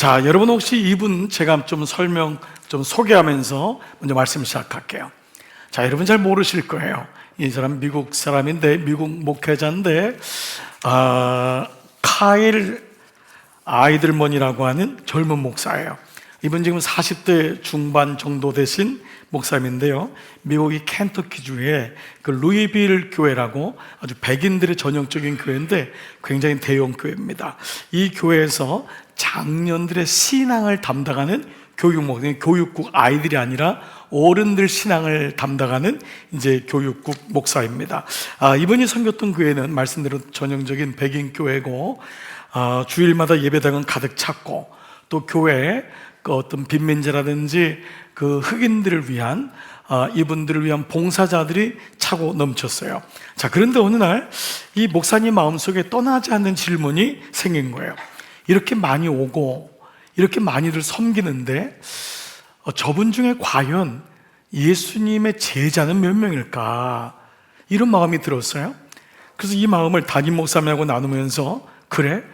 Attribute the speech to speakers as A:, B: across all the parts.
A: 자, 여러분 혹시 이분 제가 좀 소개하면서 먼저 말씀 시작할게요. 자, 여러분 잘 모르실 거예요. 이 사람 미국 사람인데, 미국 목회자인데, 카일 아이들먼이라고 하는 젊은 목사예요. 이분 지금 40대 중반 정도 되신 목사님인데요, 미국의 켄터키주에 그 루이빌 교회라고 아주 백인들의 전형적인 교회인데 굉장히 대형 교회입니다. 이 교회에서 장년들의 신앙을 담당하는 교육국 아이들이 아니라 어른들 신앙을 담당하는 이제 교육국 목사입니다. 이분이 섬겼던 교회는 말씀대로 전형적인 백인 교회고, 주일마다 예배당은 가득 찼고, 또 교회에 그 어떤 빈민지라든지 그 흑인들을 위한 이분들을 위한 봉사자들이 차고 넘쳤어요. 자, 그런데 어느 날 이 목사님 마음속에 떠나지 않는 질문이 생긴 거예요. 이렇게 많이 오고 이렇게 많이들 섬기는데 저분 중에 과연 예수님의 제자는 몇 명일까? 이런 마음이 들었어요. 그래서 이 마음을 담임 목사님하고 나누면서 그러면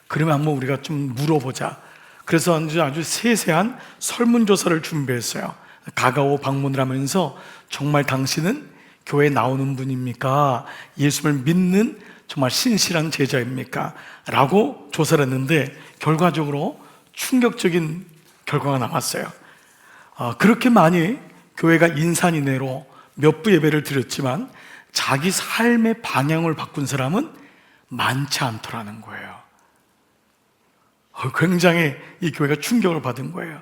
A: 한번 우리가 좀 물어보자. 그래서 아주 세세한 설문조사를 준비했어요. 가가오 방문을 하면서 정말 당신은 교회에 나오는 분입니까? 예수를 믿는 정말 신실한 제자입니까? 라고 조사를 했는데 결과적으로 충격적인 결과가 나왔어요. 그렇게 많이 교회가 인산인해로 몇 부 예배를 드렸지만 자기 삶의 방향을 바꾼 사람은 많지 않더라는 거예요. 굉장히 이 교회가 충격을 받은 거예요.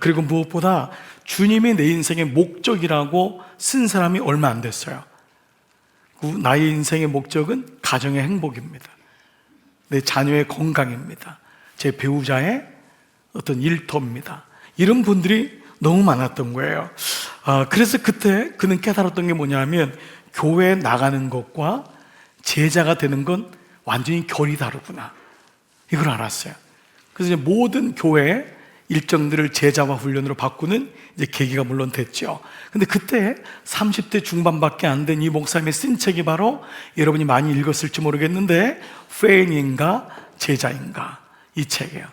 A: 그리고 무엇보다 주님이 내 인생의 목적이라고 쓴 사람이 얼마 안 됐어요. 나의 인생의 목적은 가정의 행복입니다. 내 자녀의 건강입니다. 제 배우자의 어떤 일터입니다. 이런 분들이 너무 많았던 거예요. 그래서 그때 그는 깨달았던 게 뭐냐면 교회에 나가는 것과 제자가 되는 건 완전히 결이 다르구나, 이걸 알았어요. 그래서 이제 모든 교회 일정들을 제자화 훈련으로 바꾸는 이제 계기가 물론 됐죠. 근데 그때 30대 중반밖에 안 된 이 목사님의 쓴 책이 바로 여러분이 많이 읽었을지 모르겠는데 팬인가 제자인가, 이 책이에요.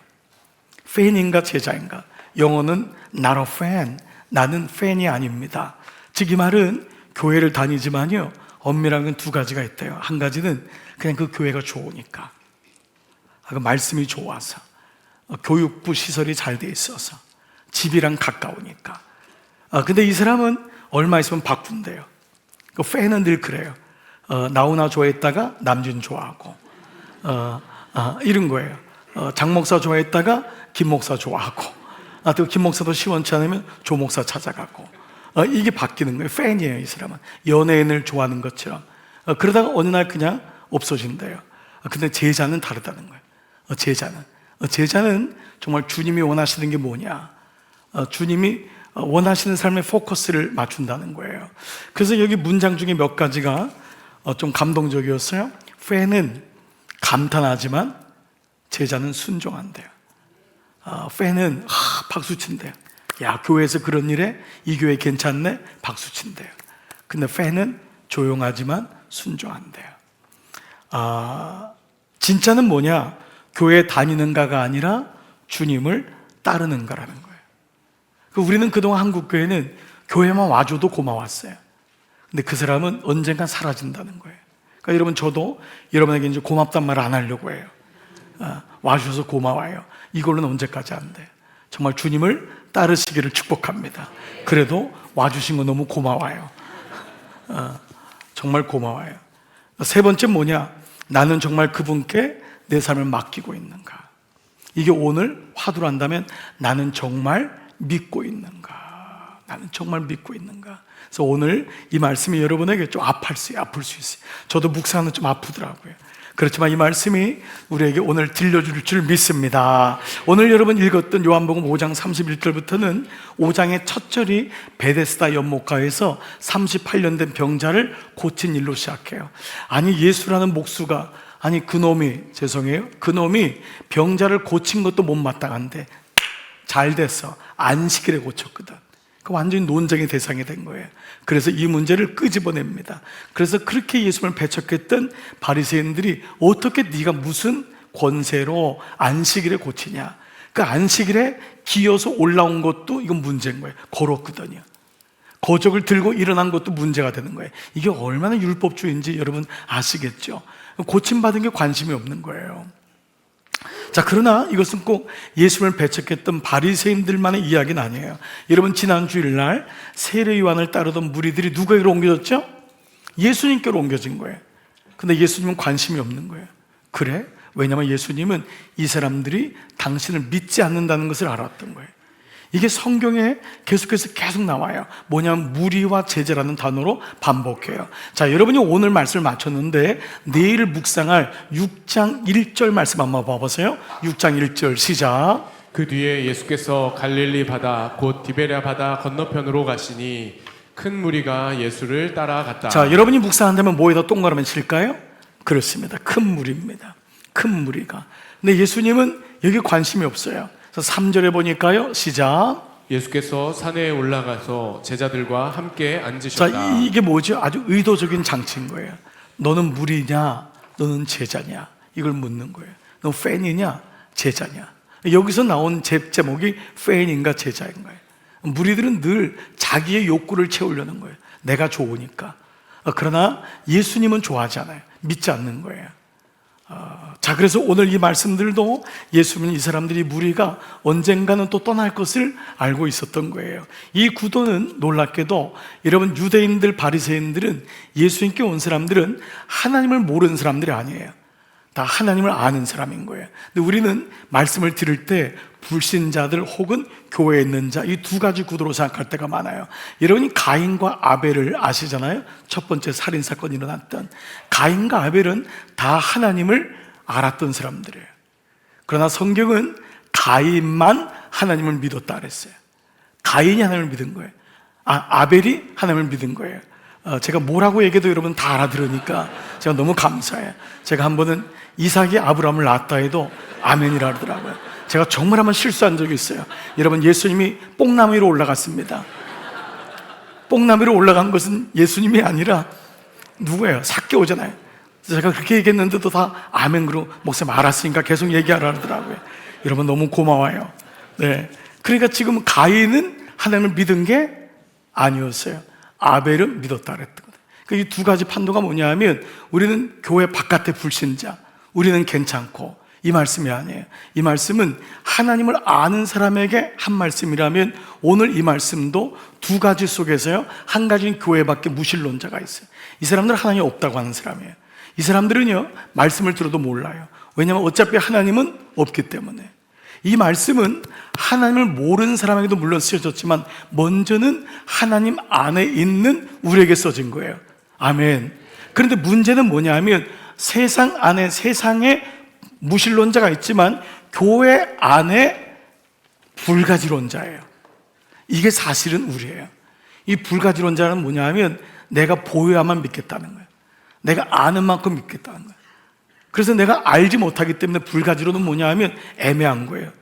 A: 팬인가 제자인가. 영어는 not a fan, 나는 팬이 아닙니다. 즉 이 말은 교회를 다니지만요, 엄밀한 건 두 가지가 있대요. 한 가지는 그냥 그 교회가 좋으니까, 그 말씀이 좋아서, 교육부 시설이 잘 돼 있어서, 집이랑 가까우니까. 근데 이 사람은 얼마 있으면 바꾼대요. 그 팬은 늘 그래요. 나훈아 좋아했다가 남준 좋아하고, 이런 거예요. 장 목사 좋아했다가 김 목사 좋아하고, 또 김 목사도 시원치 않으면 조 목사 찾아가고, 이게 바뀌는 거예요. 팬이에요, 이 사람은. 연예인을 좋아하는 것처럼. 그러다가 어느 날 그냥 없어진대요. 근데 제자는 다르다는 거예요. 제자는 정말 주님이 원하시는 게 뭐냐, 주님이 원하시는 삶의 포커스를 맞춘다는 거예요. 그래서 여기 문장 중에 몇 가지가 좀 감동적이었어요. 팬은 감탄하지만 제자는 순종한대요. 팬은 박수친대요. 야, 교회에서 그런 일에 이 교회 괜찮네, 박수친대요. 근데 팬은 조용하지만 순종한대요. 진짜는 뭐냐? 교회 다니는가가 아니라 주님을 따르는가라는 거예요. 우리는 그동안 한국교회는 교회만 와줘도 고마웠어요. 근데 그 사람은 언젠간 사라진다는 거예요. 그러니까 여러분, 저도 여러분에게 이제 고맙단 말 안 하려고 해요. 와주셔서 고마워요. 이걸로는 언제까지 안 돼요. 정말 주님을 따르시기를 축복합니다. 그래도 와주신 거 너무 고마워요. 정말 고마워요. 세 번째 뭐냐? 나는 정말 그분께 내 삶을 맡기고 있는가? 이게 오늘 화두로 한다면 나는 정말 믿고 있는가? 나는 정말 믿고 있는가? 그래서 오늘 이 말씀이 여러분에게 좀 아플 수 있어요. 저도 묵상은 좀 아프더라고요. 그렇지만 이 말씀이 우리에게 오늘 들려줄 줄 믿습니다. 오늘 여러분 읽었던 요한복음 5장 31절부터는 5장의 첫 절이 베데스다 연못가에서 38년 된 병자를 고친 일로 시작해요. 아니, 예수라는 목수가, 그놈이 병자를 고친 것도 못마땅한데 잘 됐어, 안식일에 고쳤거든. 완전히 논쟁의 대상이 된 거예요. 그래서 이 문제를 끄집어냅니다. 그래서 그렇게 예수님을 배척했던 바리새인들이 어떻게 네가 무슨 권세로 안식일에 고치냐, 그 안식일에 기어서 올라온 것도 이건 문제인 거예요. 걸었거든요. 거적을 들고 일어난 것도 문제가 되는 거예요. 이게 얼마나 율법주의인지 여러분 아시겠죠? 고침받은 게 관심이 없는 거예요. 자, 그러나 이것은 꼭 예수님을 배척했던 바리새인들만의 이야기는 아니에요. 여러분, 지난 주일날 세례 요한을 따르던 무리들이 누구에게로 옮겨졌죠? 예수님께로 옮겨진 거예요. 근데 예수님은 관심이 없는 거예요. 그래? 왜냐하면 예수님은 이 사람들이 당신을 믿지 않는다는 것을 알았던 거예요. 이게 성경에 계속해서 계속 나와요. 뭐냐면 무리와 제자라는 단어로 반복해요. 자, 여러분이 오늘 말씀을 마쳤는데 내일 묵상할 6장 1절 말씀 한번 봐보세요. 6장 1절 시작.
B: 그 뒤에 예수께서 갈릴리 바다 곧 디베랴 바다 건너편으로 가시니 큰 무리가 예수를 따라갔다.
A: 자, 여러분이 묵상한다면 뭐에다 동그라미 칠까요? 그렇습니다. 큰 무리입니다. 큰 무리가. 근데 예수님은 여기 관심이 없어요. 3절에 보니까요, 시작.
B: 예수께서 산에 올라가서 제자들과 함께 앉으셨다.
A: 자, 이게 뭐죠? 아주 의도적인 장치인 거예요. 너는 무리냐? 너는 제자냐? 이걸 묻는 거예요. 너 팬이냐? 제자냐? 여기서 나온 제목이 팬인가 제자인 거예요. 무리들은 늘 자기의 욕구를 채우려는 거예요. 내가 좋으니까. 그러나 예수님은 좋아하지 않아요. 믿지 않는 거예요. 자, 그래서 오늘 이 말씀들도 예수님은 이 사람들이 무리가 언젠가는 또 떠날 것을 알고 있었던 거예요. 이 구도는 놀랍게도 여러분, 유대인들, 바리새인들은, 예수님께 온 사람들은 하나님을 모르는 사람들이 아니에요. 다 하나님을 아는 사람인 거예요. 근데 우리는 말씀을 들을 때 불신자들 혹은 교회에 있는 자, 이 두 가지 구도로 생각할 때가 많아요. 여러분이 가인과 아벨을 아시잖아요. 첫 번째 살인사건이 일어났던 가인과 아벨은 다 하나님을 알았던 사람들이에요. 그러나 성경은 가인만 하나님을 믿었다 그랬어요. 가인이 하나님을 믿은 거예요. 아벨이 하나님을 믿은 거예요. 제가 뭐라고 얘기해도 여러분 다 알아들으니까 제가 너무 감사해요. 제가 한 번은 이삭이 아브라함을 낳았다 해도 아멘이라 그러더라고요. 제가 정말 한번 실수한 적이 있어요. 여러분, 예수님이 뽕나무 위로 올라갔습니다. 뽕나무 위로 올라간 것은 예수님이 아니라 누구예요? 삭개오잖아요. 제가 그렇게 얘기했는데도 다 아멘 그러고 목사님 알았으니까 계속 얘기하라 그러더라고요. 여러분 너무 고마워요. 네, 그러니까 지금 가인은 하나님을 믿은 게 아니었어요. 아벨은 믿었다 그랬던 거예요. 그러니까 이 두 가지 판도가 뭐냐 하면 우리는 교회 바깥의 불신자, 우리는 괜찮고, 이 말씀이 아니에요. 이 말씀은 하나님을 아는 사람에게 한 말씀이라면 오늘 이 말씀도 두 가지 속에서요, 한 가지는 교회 밖에 무신론자가 있어요. 이 사람들은 하나님이 없다고 하는 사람이에요. 이 사람들은요, 말씀을 들어도 몰라요. 왜냐하면 어차피 하나님은 없기 때문에. 이 말씀은 하나님을 모르는 사람에게도 물론 쓰여졌지만 먼저는 하나님 안에 있는 우리에게 써진 거예요. 아멘. 그런데 문제는 뭐냐 하면 세상 안에 세상에 무신론자가 있지만 교회 안에 불가지론자예요. 이게 사실은 우리예요. 이 불가지론자는 뭐냐 하면 내가 보여야만 믿겠다는 거예요. 내가 아는 만큼 믿겠다는 거예요. 그래서 내가 알지 못하기 때문에 불가지론은 뭐냐 하면 애매한 거예요.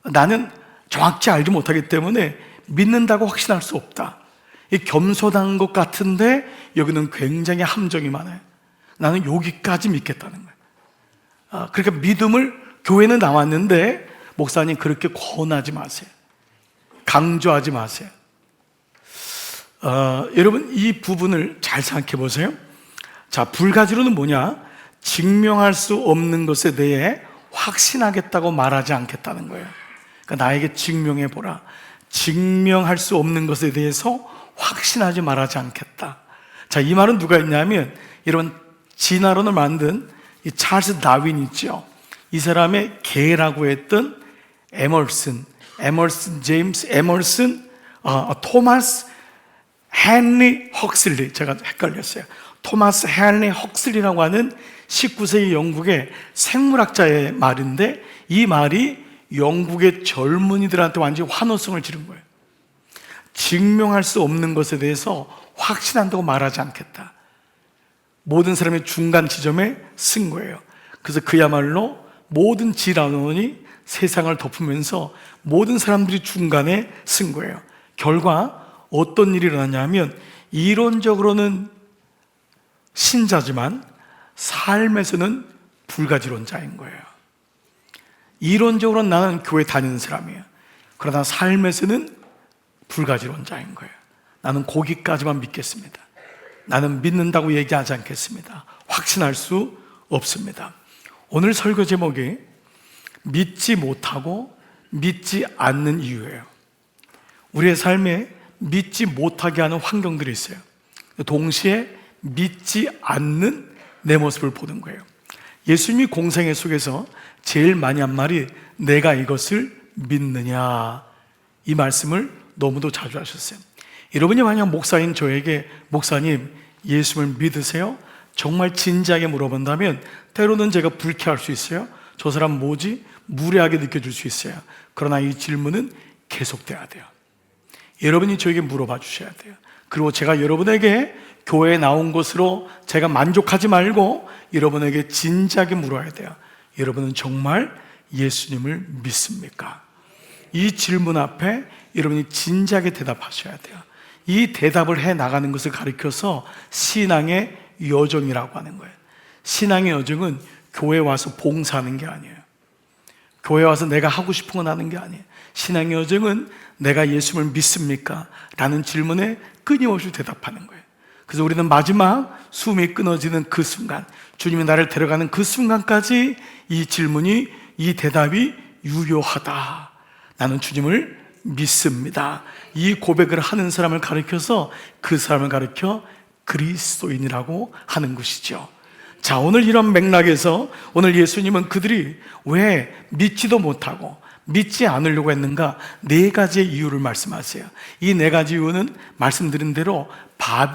A: 나는 정확히 알지 못하기 때문에 믿는다고 확신할 수 없다. 이 겸손한 것 같은데 여기는 굉장히 함정이 많아요. 나는 여기까지 믿겠다는 거예요. 그러니까 믿음을, 교회는 나왔는데 목사님 그렇게 권하지 마세요. 강조하지 마세요. 여러분 이 부분을 잘 생각해 보세요. 자, 불가지론은 뭐냐? 증명할 수 없는 것에 대해 확신하겠다고 말하지 않겠다는 거예요. 그러니까 나에게 증명해 보라. 증명할 수 없는 것에 대해서 확신하지 말하지 않겠다. 자, 이 말은 누가 했냐면 여러분 진화론을 만든 이 찰스 다윈 있죠. 이 사람의 개라고 했던 에머슨 제임스 에머슨, 토마스 헨리 헉슬리, 제가 헷갈렸어요. 토마스 헨리 헉슬리라고 하는 19세기 영국의 생물학자의 말인데 이 말이 영국의 젊은이들한테 완전히 환호성을 지른 거예요. 증명할 수 없는 것에 대해서 확신한다고 말하지 않겠다. 모든 사람의 중간 지점에 쓴 거예요. 그래서 그야말로 모든 진화론이 세상을 덮으면서 모든 사람들이 중간에 쓴 거예요. 결과 어떤 일이 일어나냐면 이론적으로는 신자지만 삶에서는 불가지론자인 거예요. 이론적으로 나는 교회 다니는 사람이에요. 그러나 삶에서는 불가지론자인 거예요. 나는 거기까지만 믿겠습니다. 나는 믿는다고 얘기하지 않겠습니다. 확신할 수 없습니다. 오늘 설교 제목이 믿지 못하고 믿지 않는 이유예요. 우리의 삶에 믿지 못하게 하는 환경들이 있어요. 동시에 믿지 않는 내 모습을 보는 거예요. 예수님이 공생애 속에서 제일 많이 한 말이 내가 이것을 믿느냐, 이 말씀을 너무도 자주 하셨어요. 여러분이 만약 목사인 저에게 목사님 예수님을 믿으세요? 정말 진지하게 물어본다면 때로는 제가 불쾌할 수 있어요. 저 사람 뭐지? 무례하게 느껴질 수 있어요. 그러나 이 질문은 계속돼야 돼요. 여러분이 저에게 물어봐 주셔야 돼요. 그리고 제가 여러분에게 교회에 나온 것으로 제가 만족하지 말고 여러분에게 진지하게 물어야 돼요. 여러분은 정말 예수님을 믿습니까? 이 질문 앞에 여러분이 진지하게 대답하셔야 돼요. 이 대답을 해 나가는 것을 가리켜서 신앙의 여정이라고 하는 거예요. 신앙의 여정은 교회 와서 봉사하는 게 아니에요. 교회 와서 내가 하고 싶은 건 하는 게 아니에요. 신앙의 여정은 내가 예수님을 믿습니까? 라는 질문에 끊임없이 대답하는 거예요. 그래서 우리는 마지막 숨이 끊어지는 그 순간, 주님이 나를 데려가는 그 순간까지 이 질문이, 이 대답이 유효하다. 나는 주님을 믿습니다. 이 고백을 하는 사람을 가리켜서 그 사람을 가리켜 그리스도인이라고 하는 것이죠. 자, 오늘 이런 맥락에서 오늘 예수님은 그들이 왜 믿지도 못하고 믿지 않으려고 했는가? 네 가지의 이유를 말씀하세요. 이 네 가지 이유는 말씀드린 대로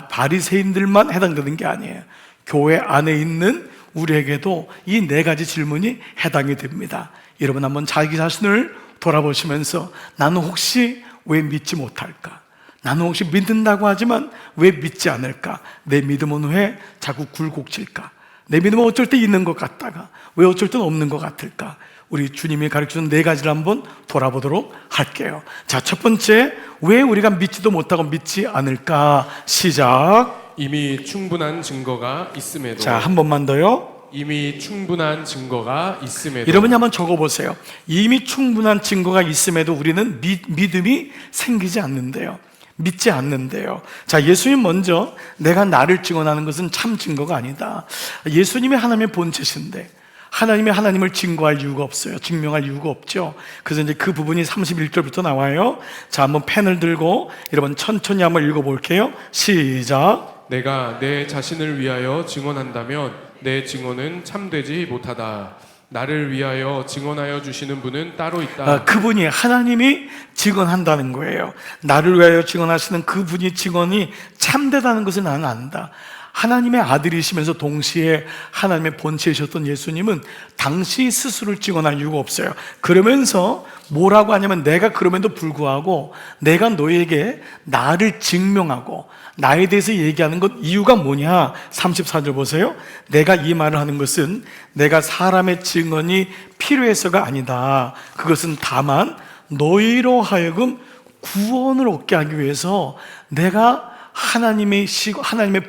A: 바리새인들만 해당되는 게 아니에요. 교회 안에 있는 우리에게도 이 네 가지 질문이 해당이 됩니다. 여러분 한번 자기 자신을 돌아보시면서 나는 혹시 왜 믿지 못할까? 나는 혹시 믿는다고 하지만 왜 믿지 않을까? 내 믿음은 왜 자꾸 굴곡질까? 내 믿음은 어쩔 때 있는 것 같다가 왜 어쩔 땐 없는 것 같을까? 우리 주님이 가르쳐준 네 가지를 한번 돌아보도록 할게요. 자, 첫 번째, 왜 우리가 믿지도 못하고 믿지 않을까? 시작.
B: 이미 충분한 증거가 있음에도.
A: 자, 한 번만 더요.
B: 이미 충분한 증거가 있음에도.
A: 여러분이 한번 적어보세요. 이미 충분한 증거가 있음에도 우리는 믿음이 생기지 않는데요. 믿지 않는데요. 자, 예수님 먼저 내가 나를 증언하는 것은 참 증거가 아니다. 예수님이 하나님의 본체신데 하나님이 하나님을 증거할 이유가 없어요. 증명할 이유가 없죠. 그래서 이제 그 부분이 31절부터 나와요. 자, 한번 펜을 들고 여러분 천천히 한번 읽어볼게요. 시작.
B: 내가 내 자신을 위하여 증언한다면 내 증언은 참되지 못하다. 나를 위하여 증언하여 주시는 분은 따로 있다.
A: 그분이 하나님이 증언한다는 거예요. 나를 위하여 증언하시는 그분이 증언이 참되다는 것을 나는 안다. 하나님의 아들이시면서 동시에 하나님의 본체이셨던 예수님은 당시 스스로를 증언할 이유가 없어요. 그러면서 뭐라고 하냐면 내가 그럼에도 불구하고 내가 너에게 나를 증명하고 나에 대해서 얘기하는 것 이유가 뭐냐? 34절 보세요. 내가 이 말을 하는 것은 내가 사람의 증언이 필요해서가 아니다. 그것은 다만 너희로 하여금 구원을 얻게 하기 위해서 내가 하나님의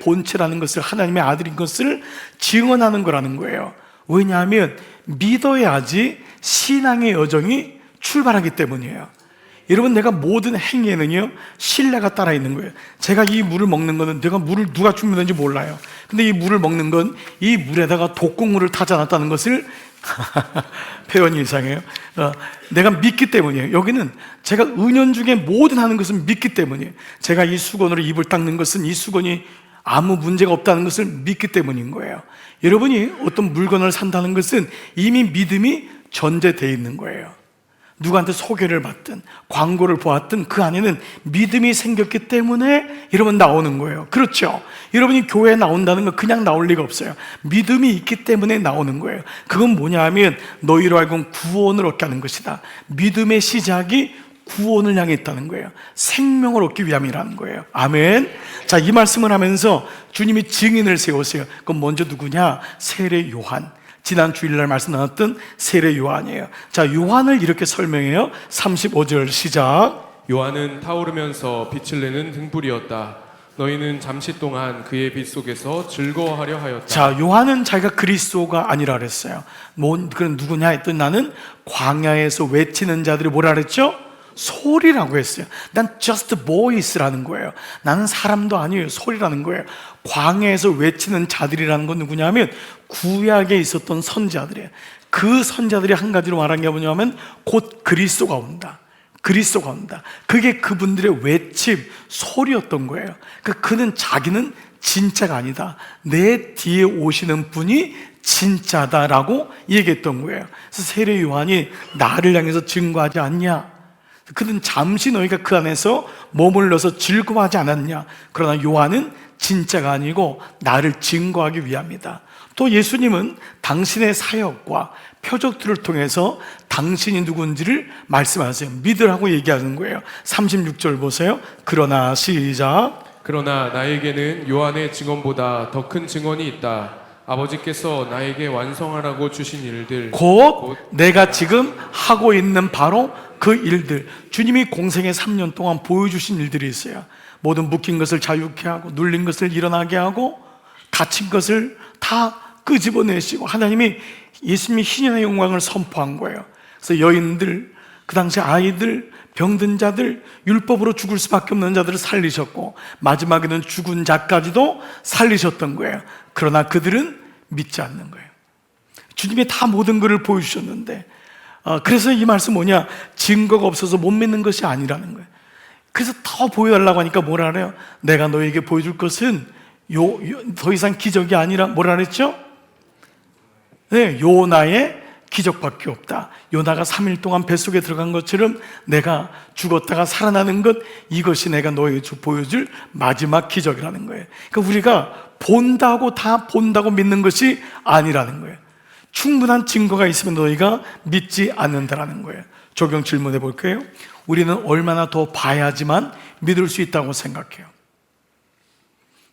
A: 본체라는 것을, 하나님의 아들인 것을 증언하는 거라는 거예요. 왜냐하면 믿어야지 신앙의 여정이 출발하기 때문이에요. 여러분, 내가 모든 행위에는요 신뢰가 따라 있는 거예요. 제가 이 물을 먹는 거는 내가 물을 누가 준비했는지 몰라요. 근데 이 물을 먹는 건 이 물에다가 독극물을 타지 않았다는 것을 표현이 이상해요. 내가 믿기 때문이에요. 여기는 제가 은연중에 모든 하는 것은 믿기 때문이에요. 제가 이 수건으로 입을 닦는 것은 이 수건이 아무 문제가 없다는 것을 믿기 때문인 거예요. 여러분이 어떤 물건을 산다는 것은 이미 믿음이 전제되어 있는 거예요. 누구한테 소개를 받든 광고를 보았든 그 안에는 믿음이 생겼기 때문에 여러분 나오는 거예요. 그렇죠? 여러분이 교회에 나온다는 건 그냥 나올 리가 없어요. 믿음이 있기 때문에 나오는 거예요. 그건 뭐냐 하면 너희로 하여금 구원을 얻게 하는 것이다. 믿음의 시작이 구원을 향해 있다는 거예요. 생명을 얻기 위함이라는 거예요. 아멘. 자, 이 말씀을 하면서 주님이 증인을 세우세요. 그건 먼저 누구냐? 세례 요한. 지난 주일날 말씀 나눴던 세례 요한이에요. 자, 요한을 이렇게 설명해요. 35절 시작.
B: 요한은 타오르면서 빛을 내는 등불이었다. 너희는 잠시 동안 그의 빛 속에서 즐거워하려 하였다.
A: 자, 요한은 자기가 그리스도가 아니라 그랬어요. 그럼 누구냐 했더니 나는 광야에서 외치는 자들이 뭐라 그랬죠? 소리라고 했어요. 난 just voice라는 거예요. 나는 사람도 아니에요. 소리라는 거예요. 광야에서 외치는 자들이라는 건 누구냐면 구약에 있었던 선지자들이에요. 그 선지자들이 한 가지로 말한 게 뭐냐면 곧 그리스도가 온다. 그리스도가 온다. 그게 그분들의 외침, 소리였던 거예요. 그러니까 그는 자기는 진짜가 아니다. 내 뒤에 오시는 분이 진짜다라고 얘기했던 거예요. 그래서 세례 요한이 나를 향해서 증거하지 않냐? 그는 잠시 너희가 그 안에서 머물러서 즐거워하지 않았냐? 그러나 요한은 진짜가 아니고 나를 증거하기 위함이다. 또 예수님은 당신의 사역과 표적들을 통해서 당신이 누군지를 말씀하세요. 믿으라고 얘기하는 거예요. 36절 보세요. 그러나 시작.
B: 그러나 나에게는 요한의 증언보다 더 큰 증언이 있다. 아버지께서 나에게 완성하라고 주신 일들,
A: 곧 내가 지금 하고 있는 바로 그 일들. 주님이 공생의 3년 동안 보여주신 일들이 있어요. 모든 묶인 것을 자유케 하고 눌린 것을 일어나게 하고 갇힌 것을 다 끄집어내시고 하나님이 예수님이 희년의 영광을 선포한 거예요. 그래서 여인들, 그 당시 아이들, 병든 자들, 율법으로 죽을 수밖에 없는 자들을 살리셨고 마지막에는 죽은 자까지도 살리셨던 거예요. 그러나 그들은 믿지 않는 거예요. 주님이 다 모든 것을 보여주셨는데 그래서 이 말씀 뭐냐? 증거가 없어서 못 믿는 것이 아니라는 거예요. 그래서 더 보여달라고 하니까 뭐라 그래요? 내가 너에게 보여줄 것은 더 이상 기적이 아니라 뭐라 그랬죠? 네, 요나의 기적밖에 없다. 요나가 3일 동안 뱃속에 들어간 것처럼 내가 죽었다가 살아나는 것, 이것이 내가 너에게 보여줄 마지막 기적이라는 거예요. 그러니까 우리가 본다고 다 본다고 믿는 것이 아니라는 거예요. 충분한 증거가 있으면 너희가 믿지 않는다라는 거예요. 적용 질문해 볼게요. 우리는 얼마나 더 봐야지만 믿을 수 있다고 생각해요?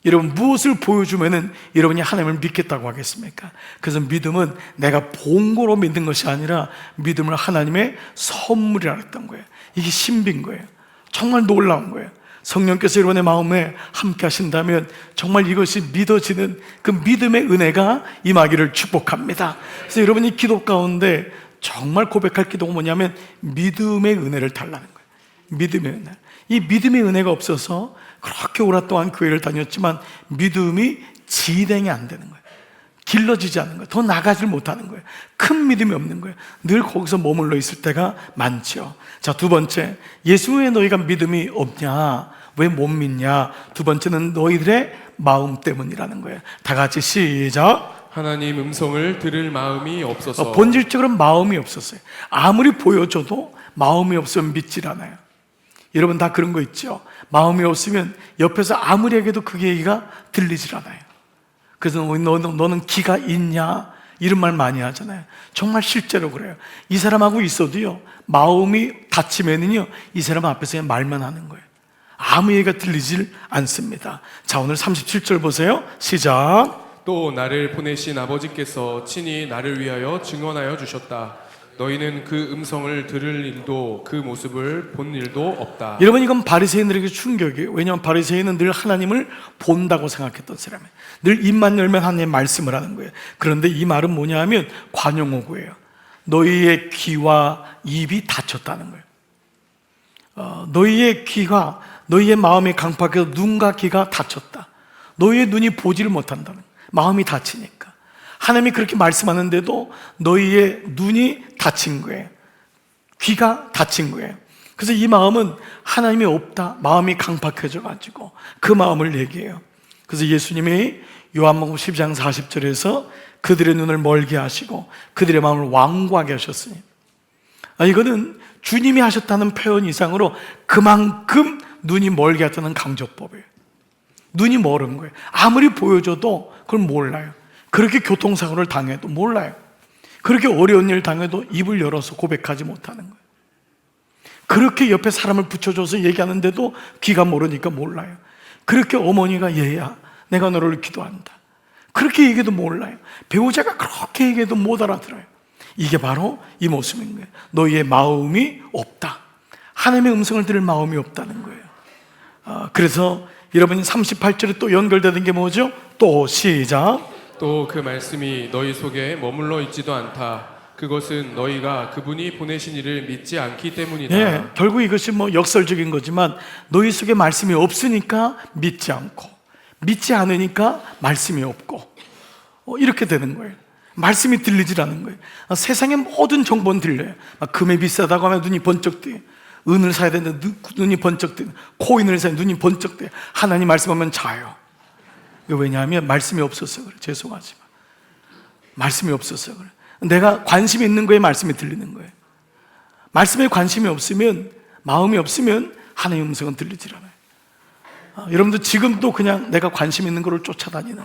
A: 여러분, 무엇을 보여주면은 여러분이 하나님을 믿겠다고 하겠습니까? 그래서 믿음은 내가 본 거로 믿는 것이 아니라 믿음을 하나님의 선물이라 했던 거예요. 이게 신비인 거예요. 정말 놀라운 거예요. 성령께서 여러분의 마음에 함께 하신다면 정말 이것이 믿어지는 그 믿음의 은혜가 임하기를 축복합니다. 그래서 여러분이 기도 가운데 정말 고백할 기도가 뭐냐면 믿음의 은혜를 달라는 거예요. 믿음의 은혜. 이 믿음의 은혜가 없어서 그렇게 오랫동안 교회를 다녔지만 믿음이 지탱이 안 되는 거예요. 길러지지 않는 거예요. 더 나가질 못하는 거예요. 큰 믿음이 없는 거예요. 늘 거기서 머물러 있을 때가 많죠. 자, 두 번째, 예수에 너희가 믿음이 없냐? 왜 못 믿냐? 두 번째는 너희들의 마음 때문이라는 거예요. 다 같이 시작.
B: 하나님 음성을 들을 마음이 없어서.
A: 본질적으로 마음이 없었어요. 아무리 보여줘도 마음이 없으면 믿질 않아요. 여러분 다 그런 거 있죠? 마음이 없으면 옆에서 아무리 얘기해도 그 얘기가 들리질 않아요. 그래서 너는 기가 있냐? 이런 말 많이 하잖아요. 정말 실제로 그래요. 이 사람하고 있어도요, 마음이 닫히면은요, 이 사람 앞에서 그냥 말만 하는 거예요. 아무 얘기가 들리질 않습니다. 자, 오늘 37절 보세요. 시작.
B: 또 나를 보내신 아버지께서 친히 나를 위하여 증언하여 주셨다. 너희는 그 음성을 들을 일도 그 모습을 본 일도 없다.
A: 여러분, 이건 바리새인들에게 충격이에요. 왜냐하면 바리새인은 늘 하나님을 본다고 생각했던 사람이에요. 늘 입만 열면 하나님의 말씀을 하는 거예요. 그런데 이 말은 뭐냐 하면 관용어구예요. 너희의 귀와 입이 닫혔다는 거예요. 너희의 귀가, 너희의 마음이 강팍해서 눈과 귀가 닫혔다. 너희의 눈이 보지를 못한다는 거예요. 마음이 닫히니까. 하나님이 그렇게 말씀하는데도 너희의 눈이 닫힌 거예요. 귀가 닫힌 거예요. 그래서 이 마음은 하나님이 없다, 마음이 강팍해져 가지고 그 마음을 얘기해요. 그래서 예수님이 요한복음 12장 40절에서 그들의 눈을 멀게 하시고 그들의 마음을 완고하게 하셨으니, 이거는 주님이 하셨다는 표현 이상으로 그만큼 눈이 멀게 했다는 강조법이에요. 눈이 멀은 거예요. 아무리 보여줘도 그걸 몰라요. 그렇게 교통사고를 당해도 몰라요. 그렇게 어려운 일 당해도 입을 열어서 고백하지 못하는 거예요. 그렇게 옆에 사람을 붙여줘서 얘기하는데도 귀가 모르니까 몰라요. 그렇게 어머니가 얘야, 내가 너를 기도한다, 그렇게 얘기해도 몰라요. 배우자가 그렇게 얘기해도 못 알아들어요. 이게 바로 이 모습인 거예요. 너희의 마음이 없다. 하나님의 음성을 들을 마음이 없다는 거예요. 그래서 여러분이 38절에 또 연결되는 게 뭐죠? 또 시작.
B: 또 그 말씀이 너희 속에 머물러 있지도 않다. 그것은 너희가 그분이 보내신 이를 믿지 않기 때문이다.
A: 예, 결국 이것이 뭐 역설적인 거지만 너희 속에 말씀이 없으니까 믿지 않고, 믿지 않으니까 말씀이 없고, 이렇게 되는 거예요. 말씀이 들리질 않는 거예요. 세상의 모든 정보는 들려요. 금이 비싸다고 하면 눈이 번쩍 뜨요. 은을 사야 되는데 눈이 번쩍 뜨요. 코인을 사야 눈이 번쩍 뜨요. 하나님 말씀하면 자요. 왜냐하면 말씀이 없어서 그래. 죄송하지만 말씀이 없어서 그래. 내가 관심이 있는 거에 말씀이 들리는 거예요. 말씀에 관심이 없으면, 마음이 없으면 하나님의 음성은 들리질 않아요. 여러분도 지금도 그냥 내가 관심 있는 거를 쫓아다니는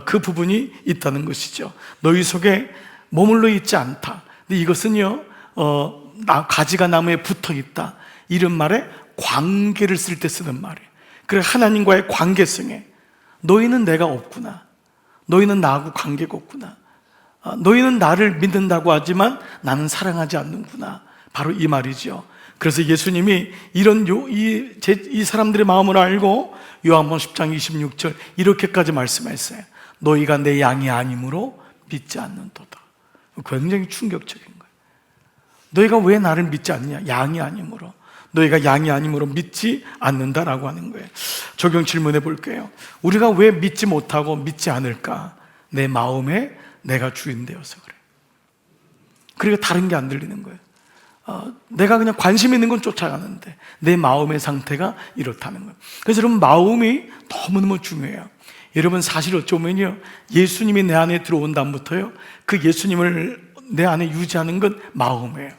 A: 그 부분이 있다는 것이죠. 너희 속에 머물러 있지 않다. 근데 이것은요, 가지가 나무에 붙어 있다, 이런 말에 관계를 쓸 때 쓰는 말이에요. 그래, 하나님과의 관계성에 너희는 내가 없구나, 너희는 나하고 관계가 없구나, 너희는 나를 믿는다고 하지만 나는 사랑하지 않는구나, 바로 이 말이죠. 그래서 예수님이 이 사람들의 마음을 알고 요한복음 10장 26절 이렇게까지 말씀했어요. 너희가 내 양이 아니므로 믿지 않는도다. 굉장히 충격적인 거예요. 너희가 왜 나를 믿지 않느냐? 양이 아니므로. 너희가 양이 아니므로 믿지 않는다라고 하는 거예요. 적용 질문해 볼게요. 우리가 왜 믿지 못하고 믿지 않을까? 내 마음에 내가 주인 되어서 그래. 그리고 다른 게 안 들리는 거예요. 내가 그냥 관심 있는 건 쫓아가는데 내 마음의 상태가 이렇다는 거예요. 그래서 여러분, 마음이 너무너무 중요해요. 여러분, 사실 어쩌면요, 예수님이 내 안에 들어온 다음부터요, 그 예수님을 내 안에 유지하는 건 마음이에요.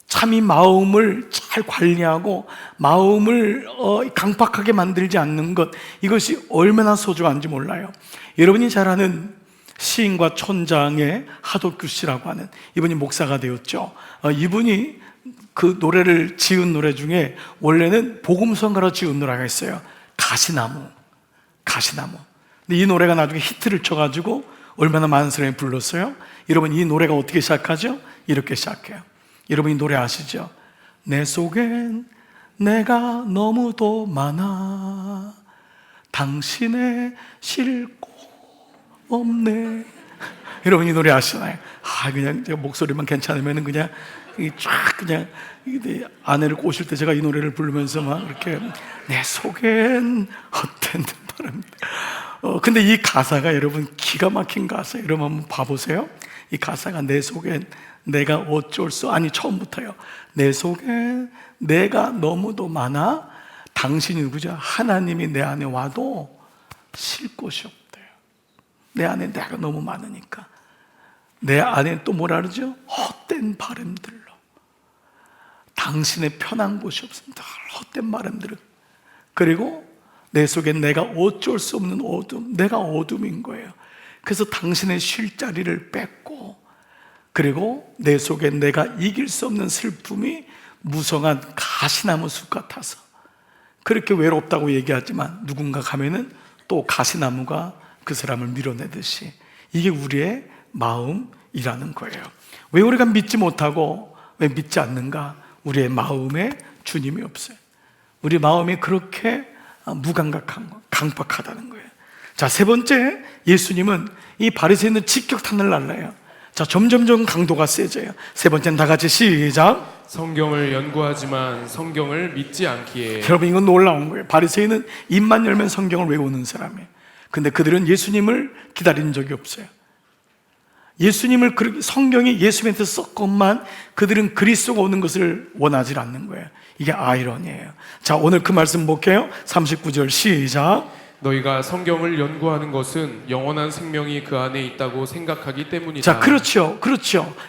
A: 참 이 마음을 잘 관리하고 마음을 강팍하게 만들지 않는 것, 이것이 얼마나 소중한지 몰라요. 여러분이 잘 아는 시인과 촌장의 하덕규 씨라고 하는 이분이 목사가 되었죠. 이분이 그 노래를 지은 노래 중에 원래는 복음성가로 지은 노래가 있어요. 가시나무. 근데 이 노래가 나중에 히트를 쳐가지고 얼마나 많은 사람이 불렀어요. 여러분, 이 노래가 어떻게 시작하죠? 이렇게 시작해요. 여러분, 이 노래 아시죠? 내 속엔 내가 너무도 많아, 당신의 쉴 곳 없네. 여러분, 이 노래 아시나요? 그냥 제가 목소리만 괜찮으면 그냥 쫙 그냥 아내를 꼬실 때 제가 이 노래를 부르면서 막 이렇게, 내 속엔 헛된 바람. 근데 이 가사가 여러분 기가 막힌 가사예요. 여러분 한번 봐보세요. 이 가사가 내 속엔 내가 어쩔 수, 처음부터요. 내 속엔 내가 너무도 많아, 당신이 누구죠? 하나님이 내 안에 와도 쉴 곳이 없대요. 내 안에 내가 너무 많으니까. 내 안에 또 뭐라 그러죠? 헛된 바람들로. 당신의 편한 곳이 없습니다. 헛된 바람들은. 그리고 내 속엔 내가 어쩔 수 없는 어둠, 내가 어둠인 거예요. 그래서 당신의 쉴 자리를 뺏고, 그리고 내 속엔 내가 이길 수 없는 슬픔이 무성한 가시나무 숲 같아서 그렇게 외롭다고 얘기하지만, 누군가 가면은 또 가시나무가 그 사람을 밀어내듯이, 이게 우리의 마음이라는 거예요. 왜 우리가 믿지 못하고 왜 믿지 않는가? 우리의 마음에 주님이 없어요. 우리 마음이 그렇게 무감각한 거, 강박하다는 거예요. 자, 세 번째, 예수님은 이 바리새인은 직격탄을 날라요. 자, 점점점 강도가 세져요. 세 번째는 다 같이 시작.
B: 성경을 연구하지만 성경을 믿지 않기에.
A: 여러분, 이건 놀라운 거예요. 바리새인은 입만 열면 성경을 외우는 사람이에요. 근데 그들은 예수님을 기다린 적이 없어요. 예수님을, 성경이 예수님한테 썼건만 그들은 그리스도가 오는 것을 원하지 않는 거예요. 이게 아이러니예요. 자, 오늘 그 말씀 볼게요. 39절 시작.
B: 너희가 성경을 연구하는 것은 영원한 생명이 그 안에 있다고 생각하기 때문이다.
A: 자, 그렇죠.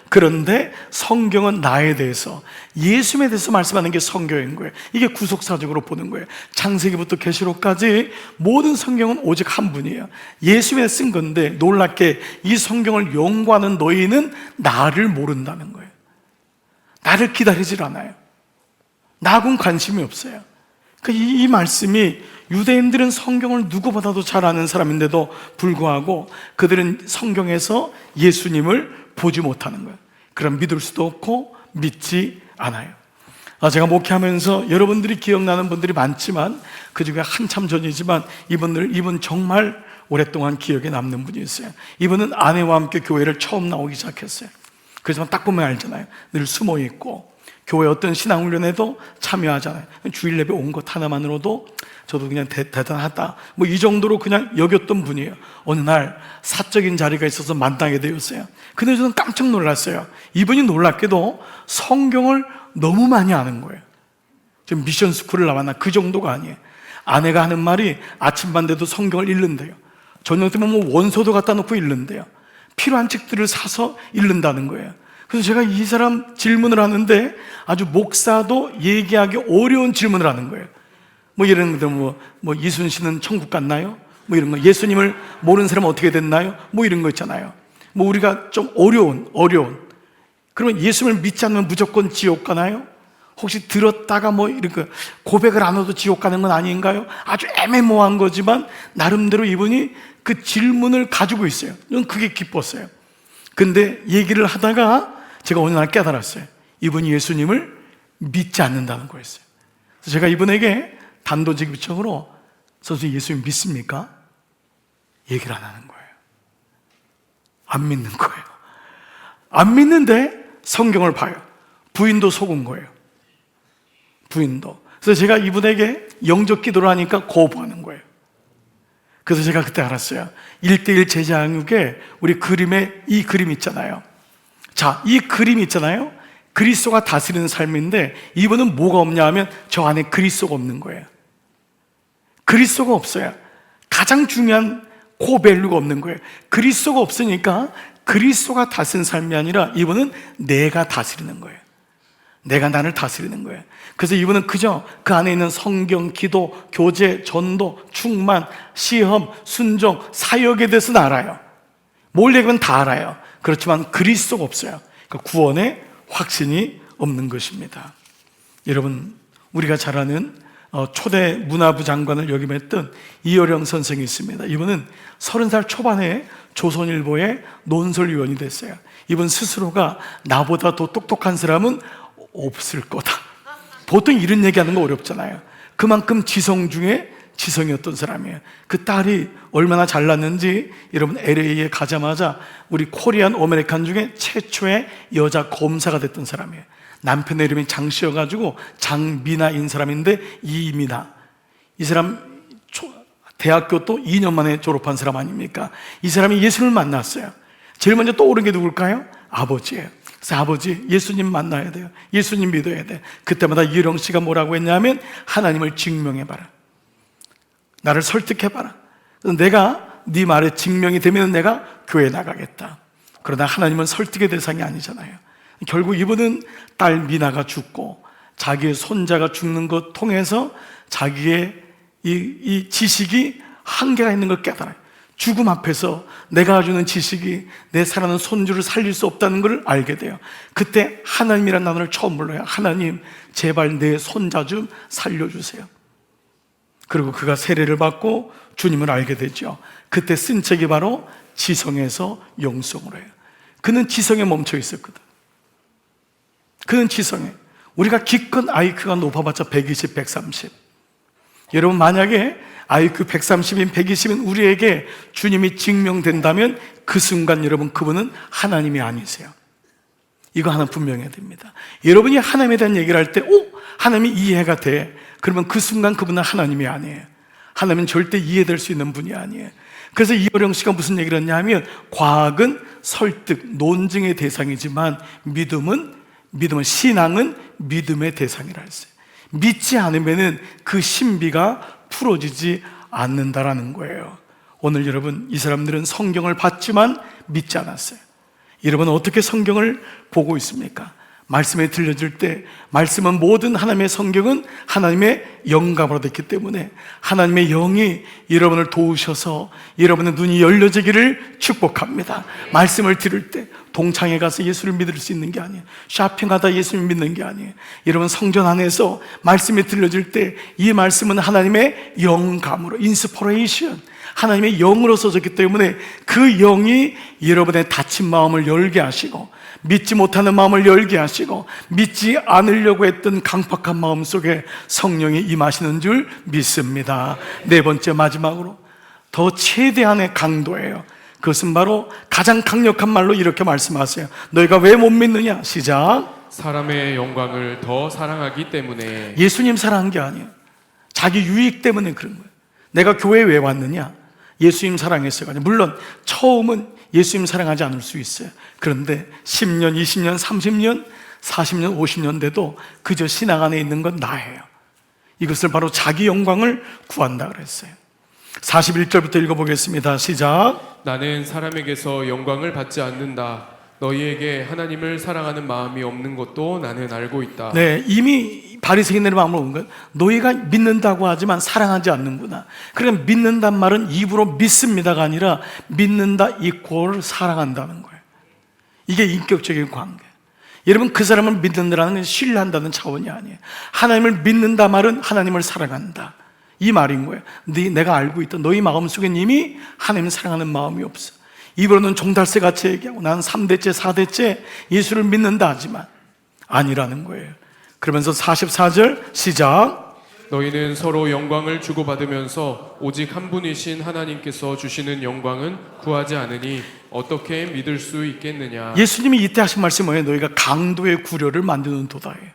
A: 그런데 성경은 나에 대해서, 예수님에 대해서 말씀하는 게 성경인 거예요. 이게 구속사적으로 보는 거예요. 창세기부터 계시록까지 모든 성경은 오직 한 분이에요. 예수님에 쓴 건데, 놀랍게 이 성경을 연구하는 너희는 나를 모른다는 거예요. 나를 기다리질 않아요. 나하고는 관심이 없어요. 그러니까 이 말씀이, 유대인들은 성경을 누구보다도 잘 아는 사람인데도 불구하고 그들은 성경에서 예수님을 보지 못하는 거예요. 그럼 믿을 수도 없고 믿지 않아요. 제가 목회하면서 여러분들이 기억나는 분들이 많지만 그 중에 한참 전이지만 이분 정말 오랫동안 기억에 남는 분이 있어요. 이분은 아내와 함께 교회를 처음 나오기 시작했어요. 그렇지만 딱 보면 알잖아요. 늘 숨어 있고 교회 어떤 신앙훈련에도 참여하잖아요. 주일 예배 온 것 하나만으로도 저도 그냥 대단하다 뭐 이 정도로 그냥 여겼던 분이에요. 어느 날 사적인 자리가 있어서 만나게 되었어요. 근데 저는 깜짝 놀랐어요. 이분이 놀랍게도 성경을 너무 많이 아는 거예요. 지금 미션 스쿨을 나왔나 그 정도가 아니에요. 아내가 하는 말이 아침만 돼도 성경을 읽는데요. 저녁 때면 뭐 원서도 갖다 놓고 읽는데요. 필요한 책들을 사서 읽는다는 거예요. 그래서 제가 이 사람 질문을 하는데 아주 목사도 얘기하기 어려운 질문을 하는 거예요. 뭐 이런 것들 뭐 이순신은 천국 갔나요? 뭐 이런 거. 예수님을 모르는 사람은 어떻게 됐나요? 뭐 이런 거 있잖아요. 뭐 우리가 좀 어려운. 그러면 예수님을 믿지 않으면 무조건 지옥 가나요? 혹시 들었다가 뭐 이렇게 고백을 안 해도 지옥 가는 건 아닌가요? 아주 애매모호한 거지만 나름대로 이분이 그 질문을 가지고 있어요. 저는 그게 기뻤어요. 근데 얘기를 하다가 제가 어느 날 깨달았어요. 이분이 예수님을 믿지 않는다는 거였어요. 그래서 제가 이분에게 단도직입적으로 선생님 예수님 믿습니까? 얘기를 안 하는 거예요. 안 믿는 거예요. 안 믿는데 성경을 봐요. 부인도 속은 거예요. 부인도. 그래서 제가 이분에게 영적 기도를 하니까 거부하는 거예요. 그래서 제가 그때 알았어요. 1:1 제자양육에 우리 그림에 이 그림 있잖아요. 자, 이 그림 있잖아요. 그리스도가 다스리는 삶인데 이분은 뭐가 없냐 하면 저 안에 그리스도가 없는 거예요. 그리스도가 없어요. 가장 중요한 코밸류가 없는 거예요. 그리스도가 없으니까 그리스도가 다스리는 삶이 아니라 이분은 내가 다스리는 거예요. 내가 나를 다스리는 거예요. 그래서 이분은 그저 그 안에 있는 성경, 기도, 교제, 전도, 충만, 시험, 순종, 사역에 대해서는 알아요. 뭘 얘기하면 다 알아요. 그렇지만 그리스도가 없어요. 그러니까 구원의 확신이 없는 것입니다. 여러분, 우리가 잘 아는 초대 문화부 장관을 역임했던 이어령 선생이 있습니다. 이분은 30살 초반에 조선일보의 논설위원이 됐어요. 이분 스스로가 나보다 더 똑똑한 사람은 없을 거다. 보통 이런 얘기하는 거 어렵잖아요. 그만큼 지성 중에 지성이었던 사람이에요. 그 딸이 얼마나 잘났는지 여러분 LA에 가자마자 우리 코리안 아메리칸 중에 최초의 여자 검사가 됐던 사람이에요. 남편의 이름이 장씨여가지고 장미나인 사람인데 이미나, 이 사람 대학교 또 2년 만에 졸업한 사람 아닙니까? 이 사람이 예수를 만났어요. 제일 먼저 떠오른 게 누굴까요? 아버지예요. 그래서 아버지, 예수님 만나야 돼요. 예수님 믿어야 돼. 그때마다 이령 씨가 뭐라고 했냐면 하나님을 증명해봐라. 나를 설득해봐라. 내가 네 말에 증명이 되면 내가 교회 나가겠다. 그러나 하나님은 설득의 대상이 아니잖아요. 결국 이분은 딸 미나가 죽고 자기의 손자가 죽는 것 통해서 자기의 이 지식이 한계가 있는 걸 깨달아요. 죽음 앞에서 내가 주는 지식이 내 사랑하는 손주를 살릴 수 없다는 걸 알게 돼요. 그때 하나님이라는 단어를 처음 불러요. 하나님, 제발 내 손자 좀 살려주세요. 그리고 그가 세례를 받고 주님을 알게 되죠. 그때 쓴 책이 바로 지성에서 영성으로 해요. 그는 지성에 멈춰 있었거든. 그는 지성에. 우리가 기껏 IQ가 높아봤자 120, 130. 여러분, 만약에 IQ 130인 120인 우리에게 주님이 증명된다면 그 순간 여러분, 그분은 하나님이 아니세요. 이거 하나 분명해야 됩니다. 여러분이 하나님에 대한 얘기를 할 때 하나님이 이해가 돼. 그러면 그 순간 그분은 하나님이 아니에요. 하나님은 절대 이해될 수 있는 분이 아니에요. 그래서 이어령 씨가 무슨 얘기를 했냐 하면 과학은 설득, 논증의 대상이지만 믿음은 신앙은 믿음의 대상이라 했어요. 믿지 않으면 그 신비가 풀어지지 않는다라는 거예요. 오늘 여러분, 이 사람들은 성경을 봤지만 믿지 않았어요. 여러분은 어떻게 성경을 보고 있습니까? 말씀에 들려질 때, 말씀은 모든 하나님의 성경은 하나님의 영감으로 됐기 때문에 하나님의 영이 여러분을 도우셔서 여러분의 눈이 열려지기를 축복합니다. 말씀을 들을 때 동창회 가서 예수를 믿을 수 있는 게 아니에요. 쇼핑하다 예수를 믿는 게 아니에요. 여러분, 성전 안에서 말씀이 들려질 때 이 말씀은 하나님의 영감으로, 인스퍼레이션, 하나님의 영으로 써졌기 때문에 그 영이 여러분의 닫힌 마음을 열게 하시고, 믿지 못하는 마음을 열게 하시고, 믿지 않으려고 했던 강팍한 마음 속에 성령이 임하시는 줄 믿습니다. 네 번째, 마지막으로 더 최대한의 강도예요. 그것은 바로 가장 강력한 말로 이렇게 말씀하세요. 너희가 왜 못 믿느냐? 시작.
B: 사람의 영광을 더 사랑하기 때문에.
A: 예수님 사랑한 게 아니에요. 자기 유익 때문에 그런 거예요. 내가 교회에 왜 왔느냐? 예수님 사랑했어요. 물론 처음은 예수님 사랑하지 않을 수 있어요. 그런데 10년, 20년, 30년, 40년, 50년 돼도 그저 신앙 안에 있는 건 나예요. 이것을 바로 자기 영광을 구한다 그랬어요. 41절부터 읽어보겠습니다. 시작.
B: 나는 사람에게서 영광을 받지 않는다. 너희에게 하나님을 사랑하는 마음이 없는 것도 나는 알고 있다.
A: 네, 이미 바리새인들의 마음으로 온 건 너희가 믿는다고 하지만 사랑하지 않는구나. 그러니까 믿는단 말은 입으로 믿습니다가 아니라 믿는다 이퀄 사랑한다는 거예요. 이게 인격적인 관계. 여러분, 그 사람을 믿는다는 건 신뢰한다는 차원이 아니에요. 하나님을 믿는다 말은 하나님을 사랑한다, 이 말인 거예요. 내가 알고 있다. 너희 마음속엔 이미 하나님을 사랑하는 마음이 없어. 입으로는 종달새 같이 얘기하고 나는 3대째 4대째 예수를 믿는다 하지만 아니라는 거예요. 그러면서 44절 시작.
B: 너희는 서로 영광을 주고받으면서 오직 한 분이신 하나님께서 주시는 영광은 구하지 않으니 어떻게 믿을 수 있겠느냐.
A: 예수님이 이때 하신 말씀이 뭐예요? 너희가 강도의 구려를 만드는 도다예요.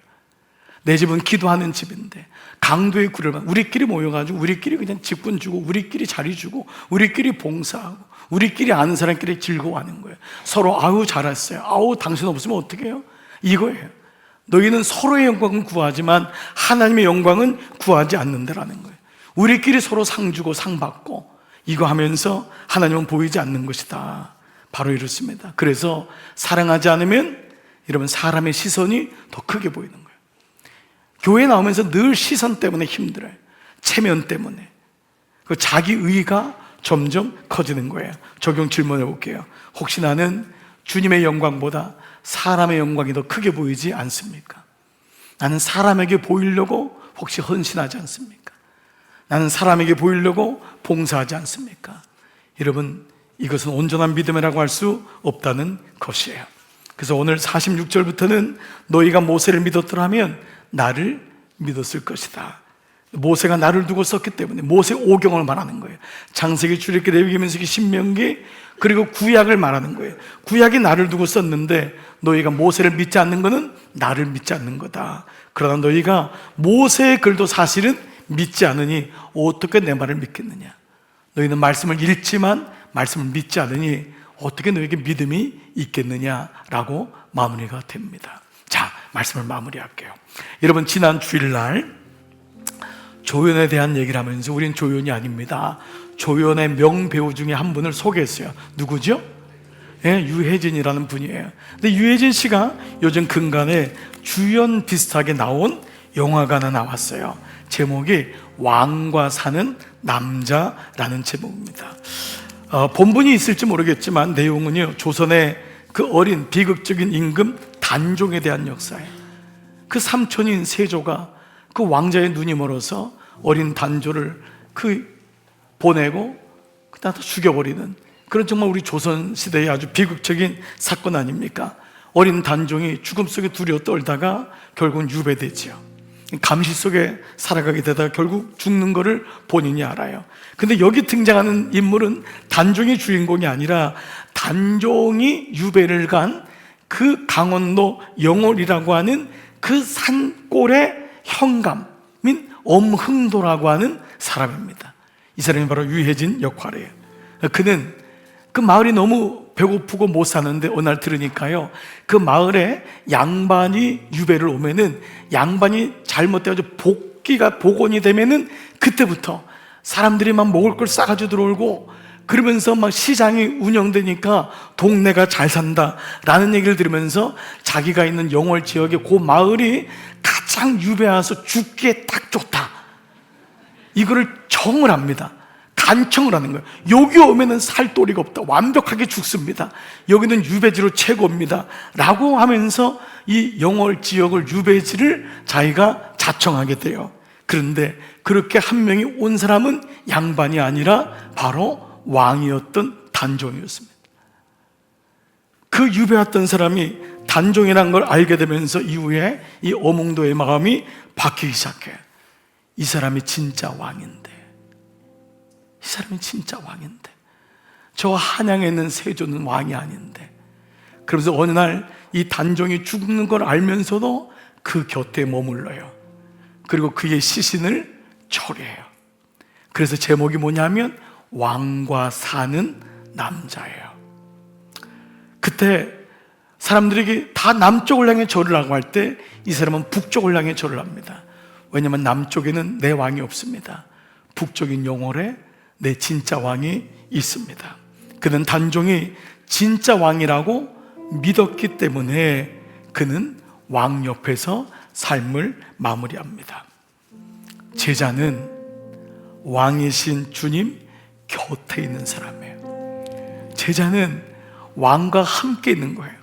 A: 내 집은 기도하는 집인데 강도의 구려를, 우리끼리 모여가지고 우리끼리 그냥 직분 주고 우리끼리 자리 주고 우리끼리 봉사하고 우리끼리 아는 사람끼리 즐거워하는 거예요. 서로 아우 잘했어요, 아우 당신 없으면 어떻게 해요? 이거예요. 너희는 서로의 영광은 구하지만 하나님의 영광은 구하지 않는다라는 거예요. 우리끼리 서로 상 주고 상 받고 이거 하면서 하나님은 보이지 않는 것이다. 바로 이렇습니다. 그래서 사랑하지 않으면 여러분, 사람의 시선이 더 크게 보이는 거예요. 교회 나오면서 늘 시선 때문에 힘들어요. 체면 때문에. 그 자기 의가 점점 커지는 거예요. 적용 질문해 볼게요. 혹시 나는 주님의 영광보다 사람의 영광이 더 크게 보이지 않습니까? 나는 사람에게 보이려고 혹시 헌신하지 않습니까? 나는 사람에게 보이려고 봉사하지 않습니까? 여러분, 이것은 온전한 믿음이라고 할 수 없다는 것이에요. 그래서 오늘 46절부터는 너희가 모세를 믿었더라면 나를 믿었을 것이다. 모세가 나를 두고 썼기 때문에 모세 오경을 말하는 거예요. 창세기, 출애굽기, 레위기, 민수기, 신명기, 그리고 구약을 말하는 거예요. 구약이 나를 두고 썼는데 너희가 모세를 믿지 않는 것은 나를 믿지 않는 거다. 그러나 너희가 모세의 글도 사실은 믿지 않으니 어떻게 내 말을 믿겠느냐. 너희는 말씀을 읽지만 말씀을 믿지 않으니 어떻게 너에게 믿음이 있겠느냐라고 마무리가 됩니다. 자, 말씀을 마무리할게요. 여러분, 지난 주일날 조연에 대한 얘기를 하면서 우린 조연이 아닙니다. 조연의 명배우 중에 한 분을 소개했어요. 누구죠? 예, 유해진이라는 분이에요. 근데 유해진 씨가 요즘 근간에 주연 비슷하게 나온 영화가 하나 나왔어요. 제목이 왕과 사는 남자라는 제목입니다. 본분이 있을지 모르겠지만 내용은요, 조선의 그 어린 비극적인 임금 단종에 대한 역사예요. 그 삼촌인 세조가 그 왕자의 눈이 멀어서 어린 단조를 보내고 그다음 죽여버리는 그런 정말 우리 조선시대의 아주 비극적인 사건 아닙니까? 어린 단종이 죽음 속에 두려워 떨다가 결국은 유배되지요. 감시 속에 살아가게 되다가 결국 죽는 것을 본인이 알아요. 근데 여기 등장하는 인물은 단종이 주인공이 아니라 단종이 유배를 간 그 강원도 영월이라고 하는 그 산골의 현감인 엄흥도라고 하는 사람입니다. 이 사람이 바로 유해진 역할이에요. 그는 그 마을이 너무 배고프고 못 사는데 어느 날 들으니까요, 그 마을에 양반이 유배를 오면은 양반이 잘못돼가지고 복원이 되면은 그때부터 사람들이 막 먹을 걸 싸가지고 들어오고 그러면서 막 시장이 운영되니까 동네가 잘 산다라는 얘기를 들으면서 자기가 있는 영월 지역의 그 마을이 가장 유배 와서 죽기에 딱 좋다, 이거를 정을 합니다. 간청을 하는 거예요. 여기 오면은 살도리가 없다, 완벽하게 죽습니다, 여기는 유배지로 최고입니다 라고 하면서 이 영월 지역을 유배지를 자기가 자청하게 돼요. 그런데 그렇게 한 명이 온 사람은 양반이 아니라 바로 왕이었던 단종이었습니다. 그 유배 왔던 사람이 단종이라는 걸 알게 되면서 이후에 이 어몽도의 마음이 바뀌기 시작해요. 이 사람이 진짜 왕인데, 이 사람이 진짜 왕인데, 저 한양에 있는 세조는 왕이 아닌데. 그러면서 어느 날 이 단종이 죽는 걸 알면서도 그 곁에 머물러요. 그리고 그의 시신을 처리해요. 그래서 제목이 뭐냐면 왕과 사는 남자예요. 그때 사람들에게 다 남쪽을 향해 절을 하고 할 때 이 사람은 북쪽을 향해 절을 합니다. 왜냐하면 남쪽에는 내 왕이 없습니다. 북쪽인 영월에 내 진짜 왕이 있습니다. 그는 단종이 진짜 왕이라고 믿었기 때문에 그는 왕 옆에서 삶을 마무리합니다. 제자는 왕이신 주님 곁에 있는 사람이에요. 제자는 왕과 함께 있는 거예요.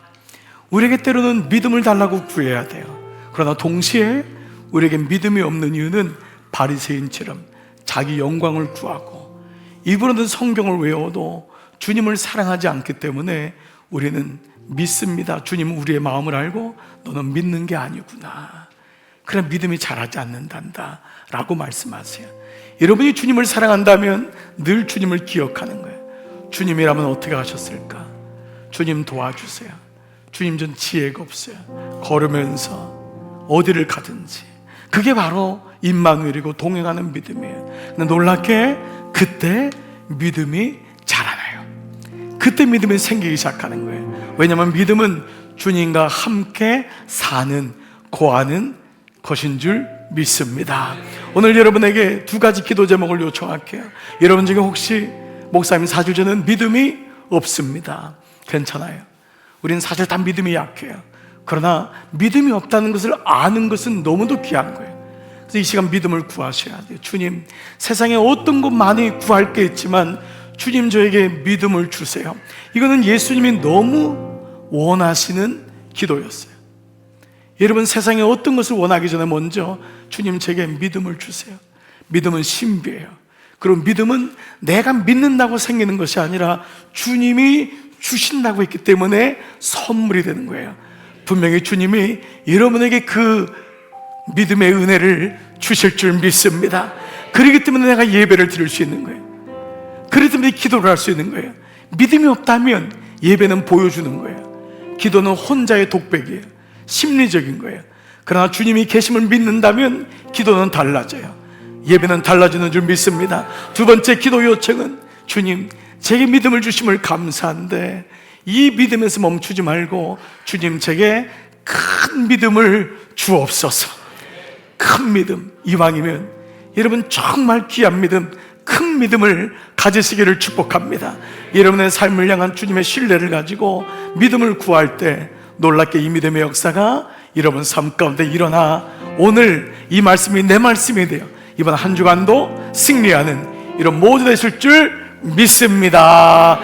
A: 우리에게 때로는 믿음을 달라고 구해야 돼요. 그러나 동시에 우리에게 믿음이 없는 이유는 바리새인처럼 자기 영광을 구하고 입으로는 성경을 외워도 주님을 사랑하지 않기 때문에 우리는 믿습니다, 주님은 우리의 마음을 알고 너는 믿는 게 아니구나, 그래 믿음이 자라지 않는단다 라고 말씀하세요. 여러분이 주님을 사랑한다면 늘 주님을 기억하는 거예요. 주님이라면 어떻게 하셨을까? 주님 도와주세요. 주님 전 지혜가 없어요. 걸으면서 어디를 가든지. 그게 바로 임마누엘이고 동행하는 믿음이에요. 근데 놀랍게 그때 믿음이 자라나요. 그때 믿음이 생기기 시작하는 거예요. 왜냐하면 믿음은 주님과 함께 사는, 거하는 것인 줄 믿습니다. 오늘 여러분에게 두 가지 기도 제목을 요청할게요. 여러분 중에 혹시 목사님 사실 저는 믿음이 없습니다. 괜찮아요. 우리는 사실 다 믿음이 약해요. 그러나 믿음이 없다는 것을 아는 것은 너무도 귀한 거예요. 그래서 이 시간 믿음을 구하셔야 돼요. 주님, 세상에 어떤 것 많이 구할 게 있지만 주님 저에게 믿음을 주세요. 이거는 예수님이 너무 원하시는 기도였어요. 여러분, 세상에 어떤 것을 원하기 전에 먼저 주님 제게 믿음을 주세요. 믿음은 신비예요. 그리고 믿음은 내가 믿는다고 생기는 것이 아니라 주님이 주신다고 했기 때문에 선물이 되는 거예요. 분명히 주님이 여러분에게 그 믿음의 은혜를 주실 줄 믿습니다. 그렇기 때문에 내가 예배를 드릴 수 있는 거예요. 그렇기 때문에 기도를 할 수 있는 거예요. 믿음이 없다면 예배는 보여주는 거예요. 기도는 혼자의 독백이에요. 심리적인 거예요. 그러나 주님이 계심을 믿는다면 기도는 달라져요. 예배는 달라지는 줄 믿습니다. 두 번째 기도 요청은 주님, 제게 믿음을 주심을 감사한데 이 믿음에서 멈추지 말고 주님 제게 큰 믿음을 주옵소서. 큰 믿음, 이왕이면 여러분 정말 귀한 믿음, 큰 믿음을 가지시기를 축복합니다. 여러분의 삶을 향한 주님의 신뢰를 가지고 믿음을 구할 때 놀랍게 이 믿음의 역사가 여러분 삶 가운데 일어나 오늘 이 말씀이 내 말씀이 되어 이번 한 주간도 승리하는 이런 모두 되실 줄 믿습니다.